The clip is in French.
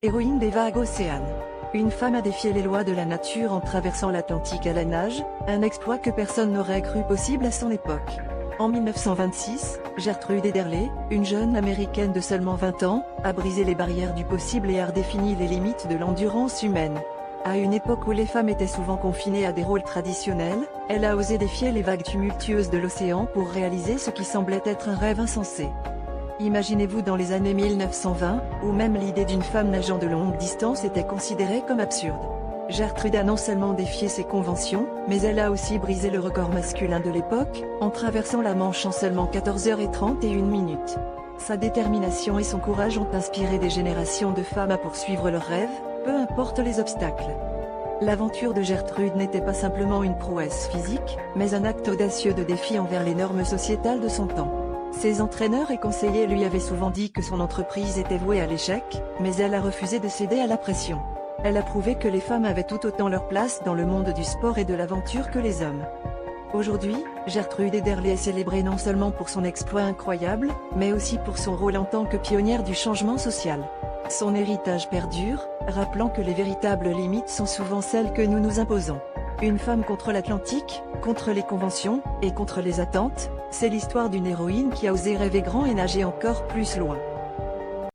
Héroïne des vagues océanes. Une femme a défié les lois de la nature en traversant l'Atlantique à la nage, un exploit que personne n'aurait cru possible à son époque. En 1926, Gertrude Ederle, une jeune américaine de seulement 20 ans, a brisé les barrières du possible et a redéfini les limites de l'endurance humaine. À une époque où les femmes étaient souvent confinées à des rôles traditionnels, elle a osé défier les vagues tumultueuses de l'océan pour réaliser ce qui semblait être un rêve insensé. Imaginez-vous dans les années 1920, où même l'idée d'une femme nageant de longue distance était considérée comme absurde. Gertrude a non seulement défié ces conventions, mais elle a aussi brisé le record masculin de l'époque, en traversant la Manche en seulement 14h31. Sa détermination et son courage ont inspiré des générations de femmes à poursuivre leurs rêves, peu importe les obstacles. L'aventure de Gertrude n'était pas simplement une prouesse physique, mais un acte audacieux de défi envers les normes sociétales de son temps. Ses entraîneurs et conseillers lui avaient souvent dit que son entreprise était vouée à l'échec, mais elle a refusé de céder à la pression. Elle a prouvé que les femmes avaient tout autant leur place dans le monde du sport et de l'aventure que les hommes. Aujourd'hui, Gertrude Ederle est célébrée non seulement pour son exploit incroyable, mais aussi pour son rôle en tant que pionnière du changement social. Son héritage perdure, rappelant que les véritables limites sont souvent celles que nous nous imposons. Une femme contre l'Atlantique, contre les conventions, et contre les attentes, c'est l'histoire d'une héroïne qui a osé rêver grand et nager encore plus loin.